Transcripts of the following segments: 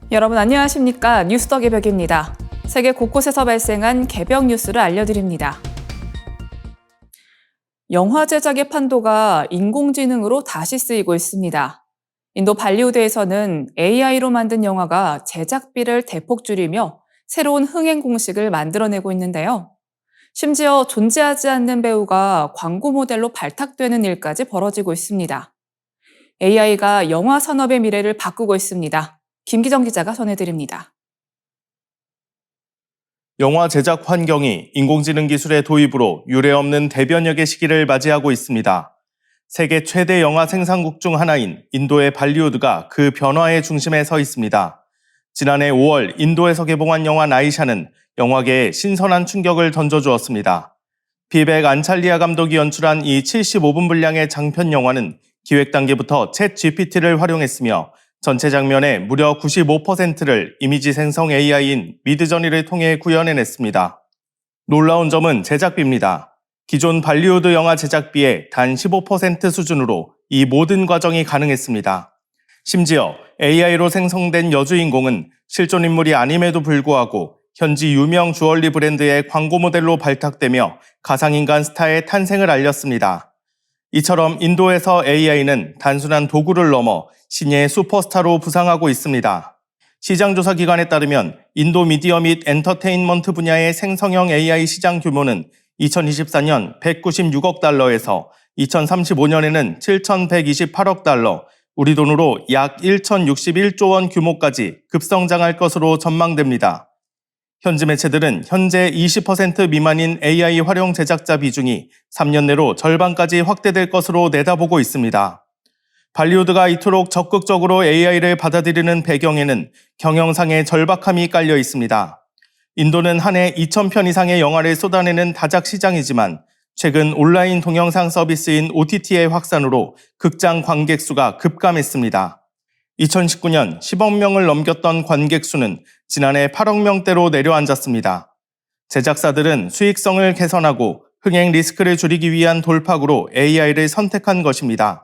여러분 안녕하십니까? 뉴스덕의 벽입니다. 세계 곳곳에서 발생한 개벽 뉴스를 알려드립니다. 영화 제작의 판도가 인공지능으로 다시 쓰이고 있습니다. 인도 발리우드에서는 AI로 만든 영화가 제작비를 대폭 줄이며 새로운 흥행 공식을 만들어내고 있는데요. 심지어 존재하지 않는 배우가 광고 모델로 발탁되는 일까지 벌어지고 있습니다. AI가 영화 산업의 미래를 바꾸고 있습니다. 김기정 기자가 전해드립니다. 영화 제작 환경이 인공지능 기술의 도입으로 유례없는 대변혁의 시기를 맞이하고 있습니다. 세계 최대 영화 생산국 중 하나인 인도의 발리우드가 그 변화의 중심에 서 있습니다. 지난해 5월 인도에서 개봉한 영화 나이샤는 영화계에 신선한 충격을 던져주었습니다. 비벡 안찰리아 감독이 연출한 이 75분 분량의 장편 영화는 기획 단계부터 챗 GPT를 활용했으며 전체 장면의 무려 95%를 이미지 생성 AI인 미드저니를 통해 구현해냈습니다. 놀라운 점은 제작비입니다. 기존 발리우드 영화 제작비의 단 15% 수준으로 이 모든 과정이 가능했습니다. 심지어 AI로 생성된 여주인공은 실존 인물이 아님에도 불구하고 현지 유명 주얼리 브랜드의 광고 모델로 발탁되며 가상인간 스타의 탄생을 알렸습니다. 이처럼 인도에서 AI는 단순한 도구를 넘어 신예의 슈퍼스타로 부상하고 있습니다. 시장조사 기관에 따르면 인도 미디어 및 엔터테인먼트 분야의 생성형 AI 시장 규모는 2024년 196억 달러에서 2035년에는 7,128억 달러, 우리 돈으로 약 1,061조 원 규모까지 급성장할 것으로 전망됩니다. 현지 매체들은 현재 20% 미만인 AI 활용 제작자 비중이 3년 내로 절반까지 확대될 것으로 내다보고 있습니다. 발리우드가 이토록 적극적으로 AI를 받아들이는 배경에는 경영상의 절박함이 깔려 있습니다. 인도는 한 해 2,000편 이상의 영화를 쏟아내는 다작 시장이지만 최근 온라인 동영상 서비스인 OTT의 확산으로 극장 관객 수가 급감했습니다. 2019년 10억 명을 넘겼던 관객 수는 지난해 8억 명대로 내려앉았습니다. 제작사들은 수익성을 개선하고 흥행 리스크를 줄이기 위한 돌파구로 AI를 선택한 것입니다.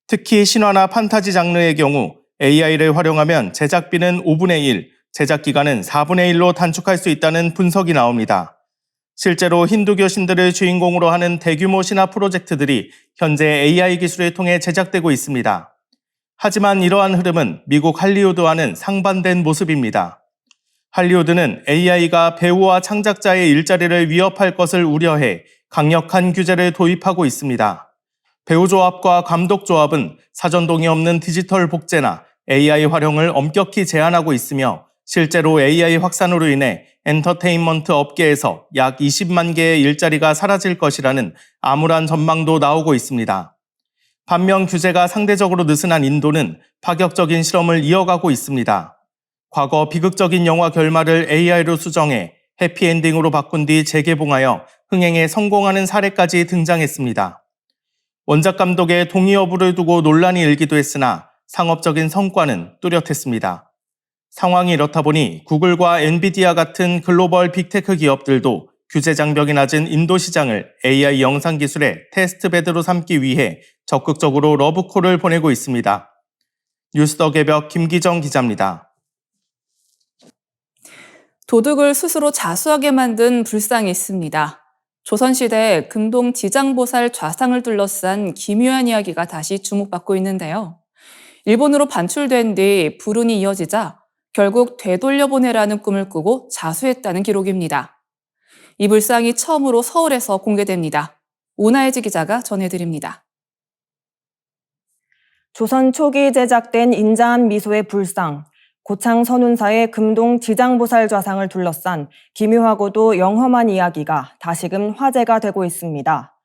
특히 신화나 판타지 장르의 경우 AI를 활용하면 제작비는 5분의 1, 제작 기간은 4분의 1로 단축할 수 있다는 분석이 나옵니다. 실제로 힌두교 신들을 주인공으로 하는 대규모 신화 프로젝트들이 현재 AI 기술을 통해 제작되고 있습니다. 하지만 이러한 흐름은 미국 할리우드와는 상반된 모습입니다. 할리우드는 AI가 배우와 창작자의 일자리를 위협할 것을 우려해 강력한 규제를 도입하고 있습니다. 배우 조합과 감독 조합은 사전 동의 없는 디지털 복제나 AI 활용을 엄격히 제한하고 있으며 실제로 AI 확산으로 인해 엔터테인먼트 업계에서 약 20만 개의 일자리가 사라질 것이라는 암울한 전망도 나오고 있습니다. 반면 규제가 상대적으로 느슨한 인도는 파격적인 실험을 이어가고 있습니다. 과거 비극적인 영화 결말을 AI로 수정해 해피엔딩으로 바꾼 뒤 재개봉하여 흥행에 성공하는 사례까지 등장했습니다. 원작 감독의 동의 여부를 두고 논란이 일기도 했으나 상업적인 성과는 뚜렷했습니다. 상황이 이렇다 보니 구글과 엔비디아 같은 글로벌 빅테크 기업들도 규제 장벽이 낮은 인도 시장을 AI 영상 기술의 테스트베드로 삼기 위해 적극적으로 러브콜을 보내고 있습니다. 뉴스덕의 벽 김기정 기자입니다. 도둑을 스스로 자수하게 만든 불상이 있습니다. 조선시대 금동 지장보살 좌상을 둘러싼 기묘한 이야기가 다시 주목받고 있는데요. 일본으로 반출된 뒤 불운이 이어지자 결국 되돌려보내라는 꿈을 꾸고 자수했다는 기록입니다. 이 불상이 처음으로 서울에서 공개됩니다. 오나혜지 기자가 전해드립니다. 조선 초기 제작된 인자한 미소의 불상, 고창 선운사의 금동 지장보살 좌상을 둘러싼 기묘하고도 영험한 이야기가 다시금 화제가 되고 있습니다.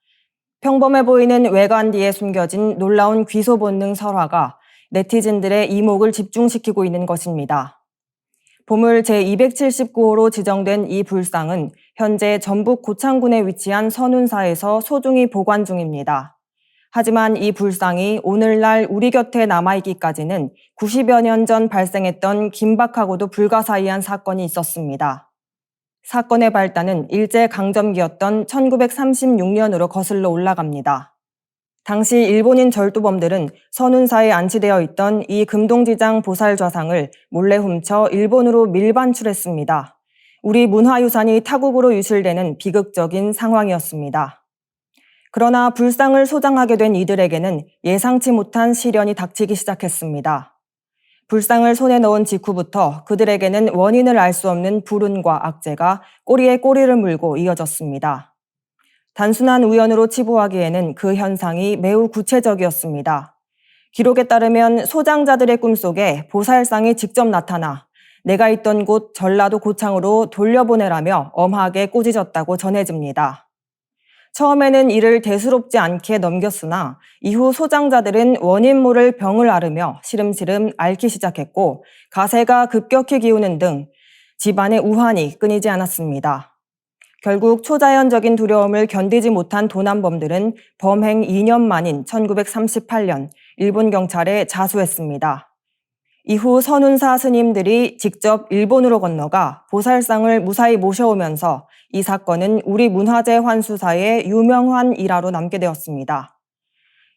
평범해 보이는 외관 뒤에 숨겨진 놀라운 귀소 본능 설화가 네티즌들의 이목을 집중시키고 있는 것입니다. 보물 제279호로 지정된 이 불상은 현재 전북 고창군에 위치한 선운사에서 소중히 보관 중입니다. 하지만 이 불상이 오늘날 우리 곁에 남아있기까지는 90여 년 전 발생했던 긴박하고도 불가사의한 사건이 있었습니다. 사건의 발단은 일제강점기였던 1936년으로 거슬러 올라갑니다. 당시 일본인 절도범들은 선운사에 안치되어 있던 이 금동지장 보살 좌상을 몰래 훔쳐 일본으로 밀반출했습니다. 우리 문화유산이 타국으로 유실되는 비극적인 상황이었습니다. 그러나 불상을 소장하게 된 이들에게는 예상치 못한 시련이 닥치기 시작했습니다. 불상을 손에 넣은 직후부터 그들에게는 원인을 알 수 없는 불운과 악재가 꼬리에 꼬리를 물고 이어졌습니다. 단순한 우연으로 치부하기에는 그 현상이 매우 구체적이었습니다. 기록에 따르면 소장자들의 꿈속에 보살상이 직접 나타나 내가 있던 곳 전라도 고창으로 돌려보내라며 엄하게 꾸짖었다고 전해집니다. 처음에는 이를 대수롭지 않게 넘겼으나 이후 소장자들은 원인 모를 병을 앓으며 시름시름 앓기 시작했고 가세가 급격히 기우는 등 집안의 우환이 끊이지 않았습니다. 결국 초자연적인 두려움을 견디지 못한 도난범들은 범행 2년 만인 1938년 일본 경찰에 자수했습니다. 이후 선운사 스님들이 직접 일본으로 건너가 보살상을 무사히 모셔오면서 이 사건은 우리 문화재 환수사의 유명한 일화로 남게 되었습니다.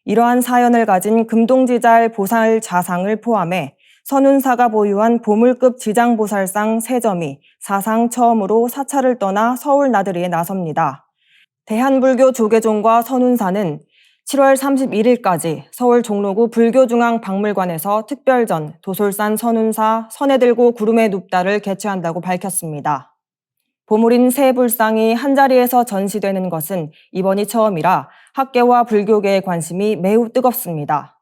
이러한 사연을 가진 금동지잘 보살 좌상을 포함해 선운사가 보유한 보물급 지장보살상 3점이 사상 처음으로 사찰을 떠나 서울 나들이에 나섭니다. 대한불교 조계종과 선운사는 7월 31일까지 서울 종로구 불교중앙박물관에서 특별전 도솔산 선운사 선에 들고 구름에 눕다를 개최한다고 밝혔습니다. 보물인 새 불상이 한자리에서 전시되는 것은 이번이 처음이라 학계와 불교계의 관심이 매우 뜨겁습니다.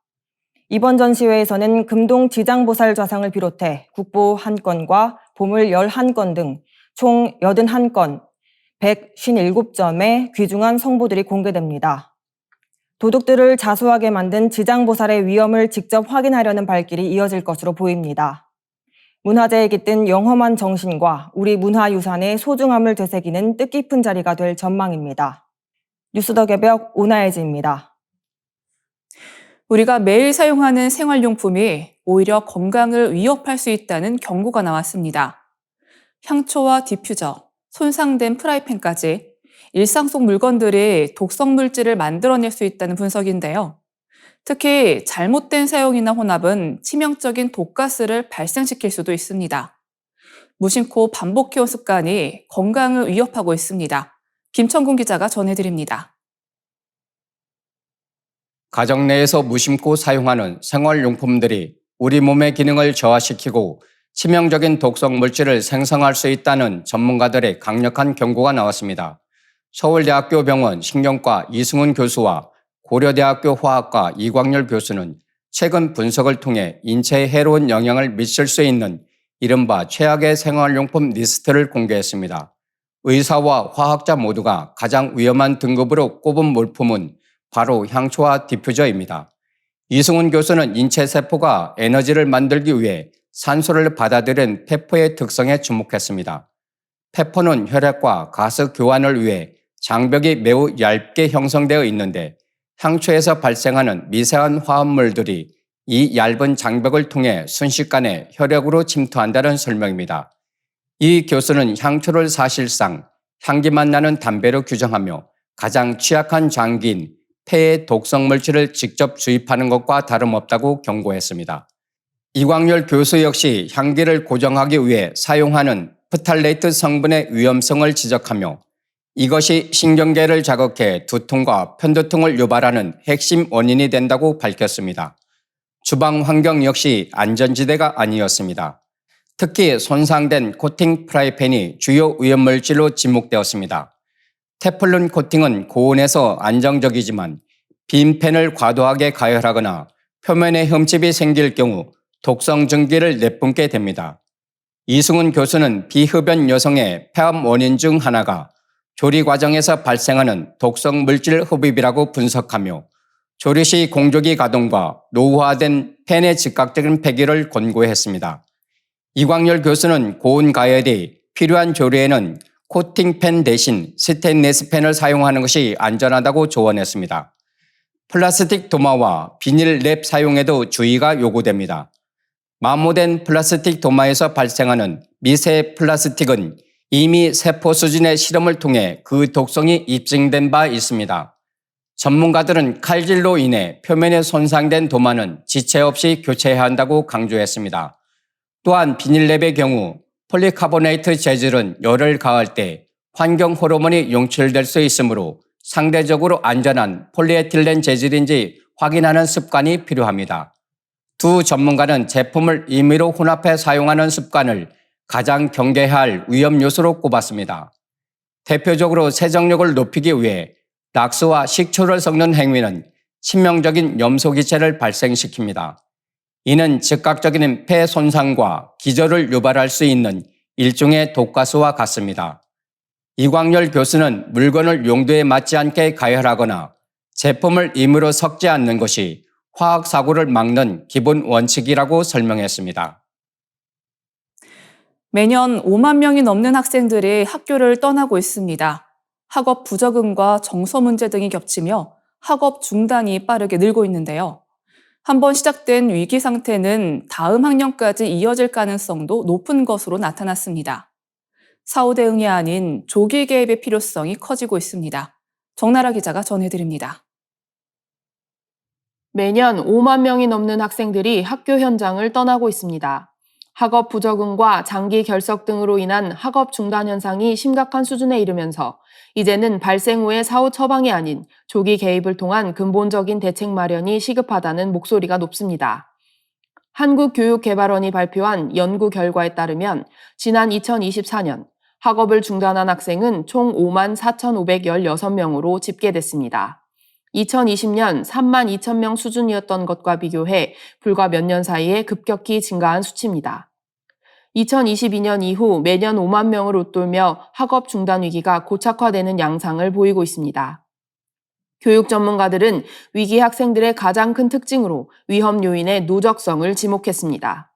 이번 전시회에서는 금동 지장보살 좌상을 비롯해 국보 1건과 보물 11건 등 총 81건, 157점의 귀중한 성보들이 공개됩니다. 도둑들을 자수하게 만든 지장보살의 위엄을 직접 확인하려는 발길이 이어질 것으로 보입니다. 문화재에 깃든 영험한 정신과 우리 문화유산의 소중함을 되새기는 뜻깊은 자리가 될 전망입니다. 뉴스 더 개벽 오나혜지입니다. 우리가 매일 사용하는 생활용품이 오히려 건강을 위협할 수 있다는 경고가 나왔습니다. 향초와 디퓨저, 손상된 프라이팬까지 일상 속 물건들이 독성 물질을 만들어낼 수 있다는 분석인데요. 특히 잘못된 사용이나 혼합은 치명적인 독가스를 발생시킬 수도 있습니다. 무심코 반복해온 습관이 건강을 위협하고 있습니다. 김천군 기자가 전해드립니다. 가정 내에서 무심코 사용하는 생활용품들이 우리 몸의 기능을 저하시키고 치명적인 독성 물질을 생성할 수 있다는 전문가들의 강력한 경고가 나왔습니다. 서울대학교 병원 신경과 이승훈 교수와 고려대학교 화학과 이광열 교수는 최근 분석을 통해 인체에 해로운 영향을 미칠 수 있는 이른바 최악의 생활용품 리스트를 공개했습니다. 의사와 화학자 모두가 가장 위험한 등급으로 꼽은 물품은 바로 향초와 디퓨저입니다. 이승훈 교수는 인체 세포가 에너지를 만들기 위해 산소를 받아들인 페퍼의 특성에 주목했습니다. 페퍼는 혈액과 가스 교환을 위해 장벽이 매우 얇게 형성되어 있는데 향초에서 발생하는 미세한 화합물들이 이 얇은 장벽을 통해 순식간에 혈액으로 침투한다는 설명입니다. 이 교수는 향초를 사실상 향기만 나는 담배로 규정하며 가장 취약한 장기인 폐에 독성 물질을 직접 주입하는 것과 다름없다고 경고했습니다. 이광열 교수 역시 향기를 고정하기 위해 사용하는 프탈레이트 성분의 위험성을 지적하며 이것이 신경계를 자극해 두통과 편두통을 유발하는 핵심 원인이 된다고 밝혔습니다. 주방 환경 역시 안전지대가 아니었습니다. 특히 손상된 코팅 프라이팬이 주요 위험물질로 지목되었습니다. 테플론 코팅은 고온에서 안정적이지만 빈 팬을 과도하게 가열하거나 표면에 흠집이 생길 경우 독성 증기를 내뿜게 됩니다. 이승훈 교수는 비흡연 여성의 폐암 원인 중 하나가 조리 과정에서 발생하는 독성 물질 흡입이라고 분석하며 조리 시 공조기 가동과 노후화된 팬의 즉각적인 폐기를 권고했습니다. 이광열 교수는 고온 가열이 필요한 조리에는 코팅팬 대신 스테인리스 팬을 사용하는 것이 안전하다고 조언했습니다. 플라스틱 도마와 비닐 랩 사용에도 주의가 요구됩니다. 마모된 플라스틱 도마에서 발생하는 미세 플라스틱은 이미 세포 수준의 실험을 통해 그 독성이 입증된 바 있습니다. 전문가들은 칼질로 인해 표면에 손상된 도마는 지체 없이 교체해야 한다고 강조했습니다. 또한 비닐랩의 경우 폴리카보네이트 재질은 열을 가할 때 환경 호르몬이 용출될 수 있으므로 상대적으로 안전한 폴리에틸렌 재질인지 확인하는 습관이 필요합니다. 두 전문가는 제품을 임의로 혼합해 사용하는 습관을 가장 경계해야 할 위험 요소로 꼽았습니다. 대표적으로 세정력을 높이기 위해 락스와 식초를 섞는 행위는 치명적인 염소 기체를 발생시킵니다. 이는 즉각적인 폐 손상과 기절을 유발할 수 있는 일종의 독가스와 같습니다. 이광열 교수는 물건을 용도에 맞지 않게 가열하거나 제품을 임의로 섞지 않는 것이 화학 사고를 막는 기본 원칙이라고 설명했습니다. 매년 5만 명이 넘는 학생들이 학교를 떠나고 있습니다. 학업 부적응과 정서 문제 등이 겹치며 학업 중단이 빠르게 늘고 있는데요. 한번 시작된 위기 상태는 다음 학년까지 이어질 가능성도 높은 것으로 나타났습니다. 사후 대응이 아닌 조기 개입의 필요성이 커지고 있습니다. 정나라 기자가 전해드립니다. 매년 5만 명이 넘는 학생들이 학교 현장을 떠나고 있습니다. 학업 부적응과 장기 결석 등으로 인한 학업 중단 현상이 심각한 수준에 이르면서 이제는 발생 후의 사후 처방이 아닌 조기 개입을 통한 근본적인 대책 마련이 시급하다는 목소리가 높습니다. 한국교육개발원이 발표한 연구 결과에 따르면 지난 2024년 학업을 중단한 학생은 총 5만 4,516명으로 집계됐습니다. 2020년 3만 2천 명 수준이었던 것과 비교해 불과 몇 년 사이에 급격히 증가한 수치입니다. 2022년 이후 매년 5만 명을 웃돌며 학업 중단 위기가 고착화되는 양상을 보이고 있습니다. 교육 전문가들은 위기 학생들의 가장 큰 특징으로 위험 요인의 누적성을 지목했습니다.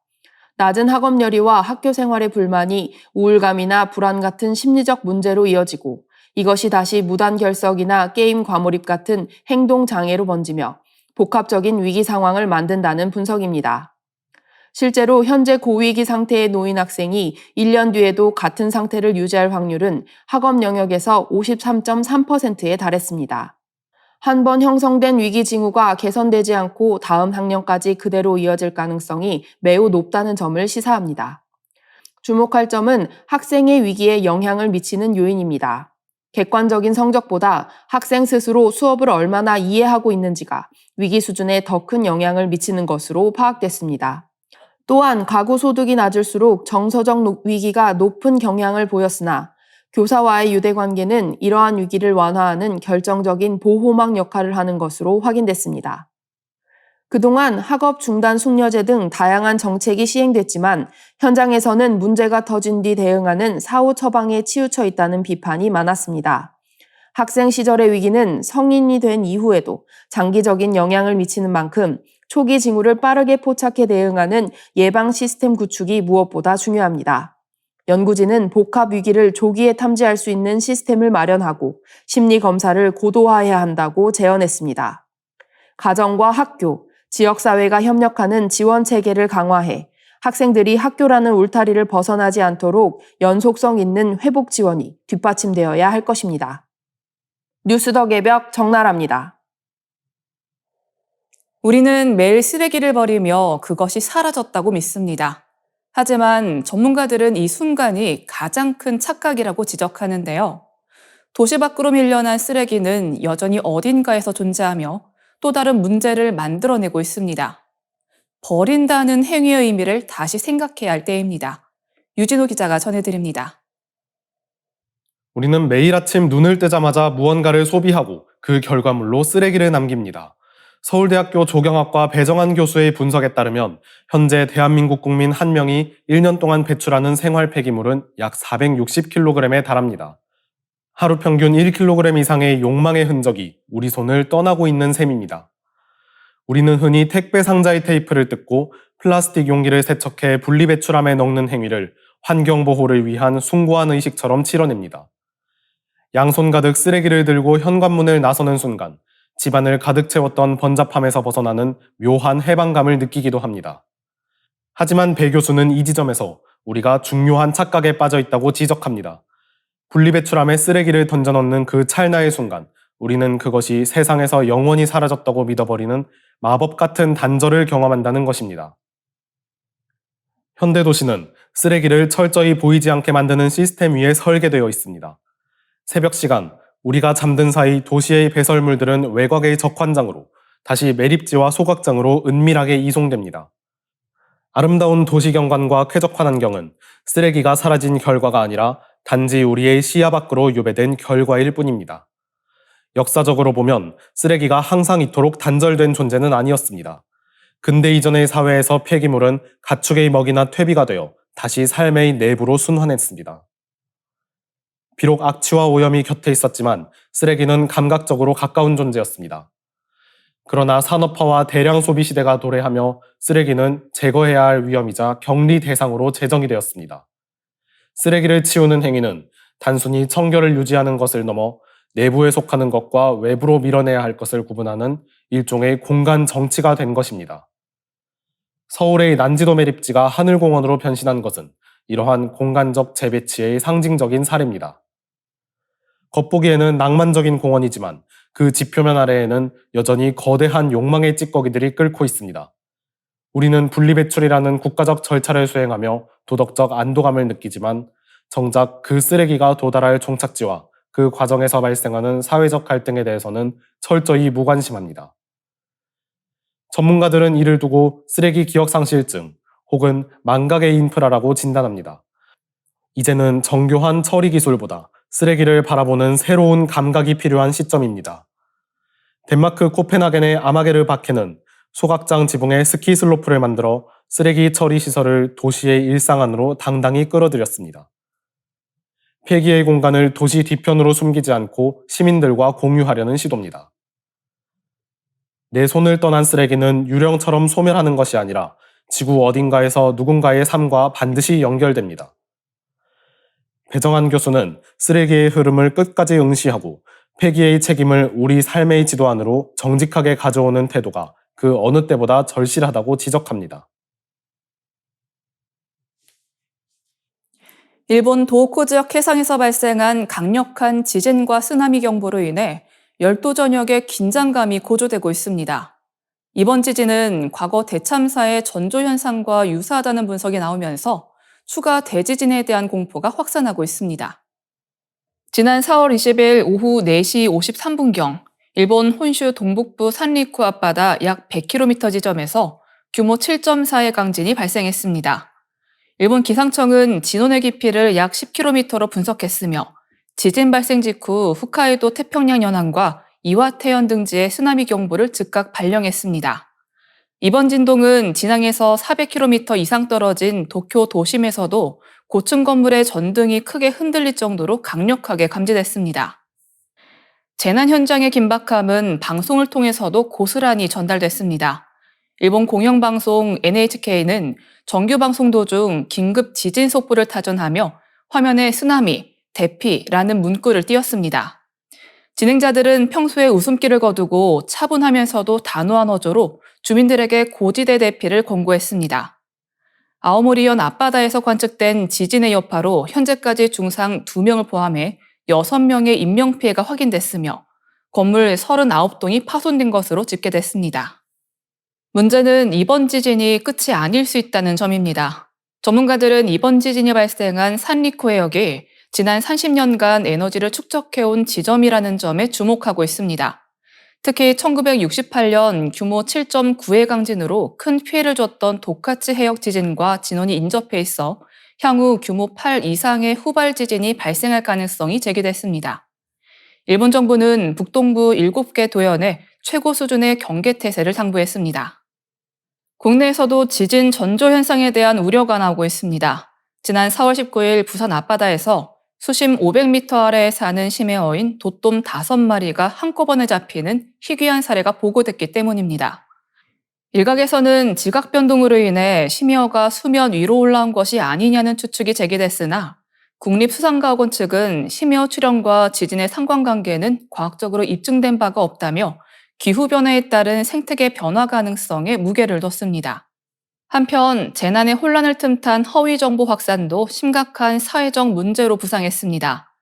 낮은 학업 열의와 학교 생활의 불만이 우울감이나 불안 같은 심리적 문제로 이어지고 이것이 다시 무단 결석이나 게임 과몰입 같은 행동 장애로 번지며 복합적인 위기 상황을 만든다는 분석입니다. 실제로 현재 고위기 상태에 놓인 학생이 1년 뒤에도 같은 상태를 유지할 확률은 학업 영역에서 53.3%에 달했습니다. 한 번 형성된 위기 징후가 개선되지 않고 다음 학년까지 그대로 이어질 가능성이 매우 높다는 점을 시사합니다. 주목할 점은 학생의 위기에 영향을 미치는 요인입니다. 객관적인 성적보다 학생 스스로 수업을 얼마나 이해하고 있는지가 위기 수준에 더 큰 영향을 미치는 것으로 파악됐습니다. 또한 가구 소득이 낮을수록 정서적 위기가 높은 경향을 보였으나 교사와의 유대관계는 이러한 위기를 완화하는 결정적인 보호막 역할을 하는 것으로 확인됐습니다. 그동안 학업 중단 숙려제 등 다양한 정책이 시행됐지만 현장에서는 문제가 터진 뒤 대응하는 사후 처방에 치우쳐 있다는 비판이 많았습니다. 학생 시절의 위기는 성인이 된 이후에도 장기적인 영향을 미치는 만큼 초기 징후를 빠르게 포착해 대응하는 예방 시스템 구축이 무엇보다 중요합니다. 연구진은 복합 위기를 조기에 탐지할 수 있는 시스템을 마련하고 심리 검사를 고도화해야 한다고 제언했습니다. 가정과 학교, 지역사회가 협력하는 지원 체계를 강화해 학생들이 학교라는 울타리를 벗어나지 않도록 연속성 있는 회복 지원이 뒷받침되어야 할 것입니다. 뉴스 더 개벽 정나라입니다. 우리는 매일 쓰레기를 버리며 그것이 사라졌다고 믿습니다. 하지만 전문가들은 이 순간이 가장 큰 착각이라고 지적하는데요. 도시 밖으로 밀려난 쓰레기는 여전히 어딘가에서 존재하며 또 다른 문제를 만들어내고 있습니다. 버린다는 행위의 의미를 다시 생각해야 할 때입니다. 유진호 기자가 전해드립니다. 우리는 매일 아침 눈을 뜨자마자 무언가를 소비하고 그 결과물로 쓰레기를 남깁니다. 서울대학교 조경학과 배정한 교수의 분석에 따르면 현재 대한민국 국민 1명이 1년 동안 배출하는 생활 폐기물은 약 460kg에 달합니다. 하루 평균 1kg 이상의 욕망의 흔적이 우리 손을 떠나고 있는 셈입니다. 우리는 흔히 택배 상자의 테이프를 뜯고 플라스틱 용기를 세척해 분리배출함에 넣는 행위를 환경보호를 위한 숭고한 의식처럼 치러냅니다. 양손 가득 쓰레기를 들고 현관문을 나서는 순간 집안을 가득 채웠던 번잡함에서 벗어나는 묘한 해방감을 느끼기도 합니다. 하지만 배 교수는 이 지점에서 우리가 중요한 착각에 빠져 있다고 지적합니다. 분리배출함에 쓰레기를 던져넣는 그 찰나의 순간 우리는 그것이 세상에서 영원히 사라졌다고 믿어버리는 마법 같은 단절을 경험한다는 것입니다. 현대도시는 쓰레기를 철저히 보이지 않게 만드는 시스템 위에 설계되어 있습니다. 새벽 시간, 우리가 잠든 사이 도시의 배설물들은 외곽의 적환장으로 다시 매립지와 소각장으로 은밀하게 이송됩니다. 아름다운 도시 경관과 쾌적한 환경은 쓰레기가 사라진 결과가 아니라 단지 우리의 시야 밖으로 유배된 결과일 뿐입니다. 역사적으로 보면 쓰레기가 항상 이토록 단절된 존재는 아니었습니다. 근대 이전의 사회에서 폐기물은 가축의 먹이나 퇴비가 되어 다시 삶의 내부로 순환했습니다. 비록 악취와 오염이 곁에 있었지만 쓰레기는 감각적으로 가까운 존재였습니다. 그러나 산업화와 대량 소비 시대가 도래하며 쓰레기는 제거해야 할 위험이자 격리 대상으로 제정이 되었습니다. 쓰레기를 치우는 행위는 단순히 청결을 유지하는 것을 넘어 내부에 속하는 것과 외부로 밀어내야 할 것을 구분하는 일종의 공간 정치가 된 것입니다. 서울의 난지도 매립지가 하늘공원으로 변신한 것은 이러한 공간적 재배치의 상징적인 사례입니다. 겉보기에는 낭만적인 공원이지만 그 지표면 아래에는 여전히 거대한 욕망의 찌꺼기들이 끓고 있습니다. 우리는 분리배출이라는 국가적 절차를 수행하며 도덕적 안도감을 느끼지만 정작 그 쓰레기가 도달할 종착지와 그 과정에서 발생하는 사회적 갈등에 대해서는 철저히 무관심합니다. 전문가들은 이를 두고 쓰레기 기억상실증 혹은 망각의 인프라라고 진단합니다. 이제는 정교한 처리 기술보다 쓰레기를 바라보는 새로운 감각이 필요한 시점입니다. 덴마크 코펜하겐의 아마게르 바케는 소각장 지붕에 스키 슬로프를 만들어 쓰레기 처리 시설을 도시의 일상 안으로 당당히 끌어들였습니다. 폐기의 공간을 도시 뒤편으로 숨기지 않고 시민들과 공유하려는 시도입니다. 내 손을 떠난 쓰레기는 유령처럼 소멸하는 것이 아니라 지구 어딘가에서 누군가의 삶과 반드시 연결됩니다. 배정한 교수는 쓰레기의 흐름을 끝까지 응시하고 폐기의 책임을 우리 삶의 지도 안으로 정직하게 가져오는 태도가 그 어느 때보다 절실하다고 지적합니다. 일본 도호쿠 지역 해상에서 발생한 강력한 지진과 쓰나미 경보로 인해 열도 전역에 긴장감이 고조되고 있습니다. 이번 지진은 과거 대참사의 전조 현상과 유사하다는 분석이 나오면서 추가 대지진에 대한 공포가 확산하고 있습니다. 지난 4월 20일 오후 4시 53분경 일본 혼슈 동북부 산리쿠 앞바다 약 100km 지점에서 규모 7.4의 강진이 발생했습니다. 일본 기상청은 진원의 깊이를 약 10km로 분석했으며 지진 발생 직후 홋카이도 태평양 연안과 이와테 현 등지에 쓰나미 경보를 즉각 발령했습니다. 이번 진동은 진앙에서 400km 이상 떨어진 도쿄 도심에서도 고층 건물의 전등이 크게 흔들릴 정도로 강력하게 감지됐습니다. 재난 현장의 긴박함은 방송을 통해서도 고스란히 전달됐습니다. 일본 공영방송 NHK는 정규 방송 도중 긴급 지진 속보를 타전하며 화면에 쓰나미, 대피라는 문구를 띄웠습니다. 진행자들은 평소에 웃음기를 거두고 차분하면서도 단호한 어조로 주민들에게 고지대 대피를 권고했습니다. 아오모리현 앞바다에서 관측된 지진의 여파로 현재까지 중상 2명을 포함해 6명의 인명피해가 확인됐으며 건물 39동이 파손된 것으로 집계됐습니다. 문제는 이번 지진이 끝이 아닐 수 있다는 점입니다. 전문가들은 이번 지진이 발생한 산리쿠 해역이 지난 30년간 에너지를 축적해온 지점이라는 점에 주목하고 있습니다. 특히 1968년 규모 7.9의 강진으로 큰 피해를 줬던 도카치 해역 지진과 진원이 인접해 있어 향후 규모 8 이상의 후발 지진이 발생할 가능성이 제기됐습니다. 일본 정부는 북동부 7개 도현에 최고 수준의 경계태세를 당부했습니다. 국내에서도 지진 전조 현상에 대한 우려가 나오고 있습니다. 지난 4월 19일 부산 앞바다에서 수심 500m 아래에 사는 심해어인 돛돔 5마리가 한꺼번에 잡히는 희귀한 사례가 보고됐기 때문입니다. 일각에서는 지각 변동으로 인해 심해어가 수면 위로 올라온 것이 아니냐는 추측이 제기됐으나 국립수산과학원 측은 심해어 출현과 지진의 상관관계는 과학적으로 입증된 바가 없다며 기후변화에 따른 생태계 변화 가능성에 무게를 뒀습니다. 한편 재난의 혼란을 틈탄 허위 정보 확산도 심각한 사회적 문제로 부상했습니다.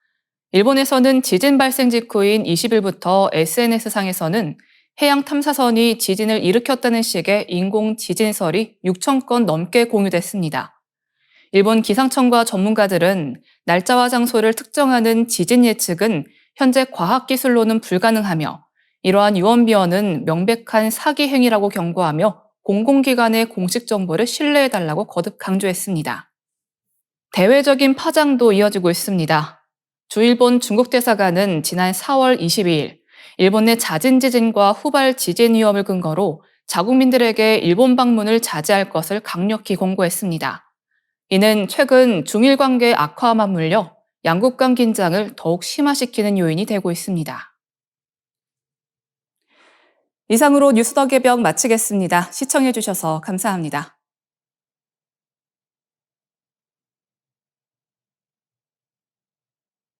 일본에서는 지진 발생 직후인 20일부터 SNS상에서는 해양 탐사선이 지진을 일으켰다는 식의 인공 지진설이 6,000건 넘게 공유됐습니다. 일본 기상청과 전문가들은 날짜와 장소를 특정하는 지진 예측은 현재 과학기술로는 불가능하며 이러한 유언비어는 명백한 사기 행위라고 경고하며 공공기관의 공식 정보를 신뢰해달라고 거듭 강조했습니다. 대외적인 파장도 이어지고 있습니다. 주일본 중국 대사관은 지난 4월 22일 일본 내 잦은 지진과 후발 지진 위험을 근거로 자국민들에게 일본 방문을 자제할 것을 강력히 공고했습니다. 이는 최근 중일 관계 악화와 맞물려 양국 간 긴장을 더욱 심화시키는 요인이 되고 있습니다. 이상으로 뉴스 더 개벽 마치겠습니다. 시청해주셔서 감사합니다.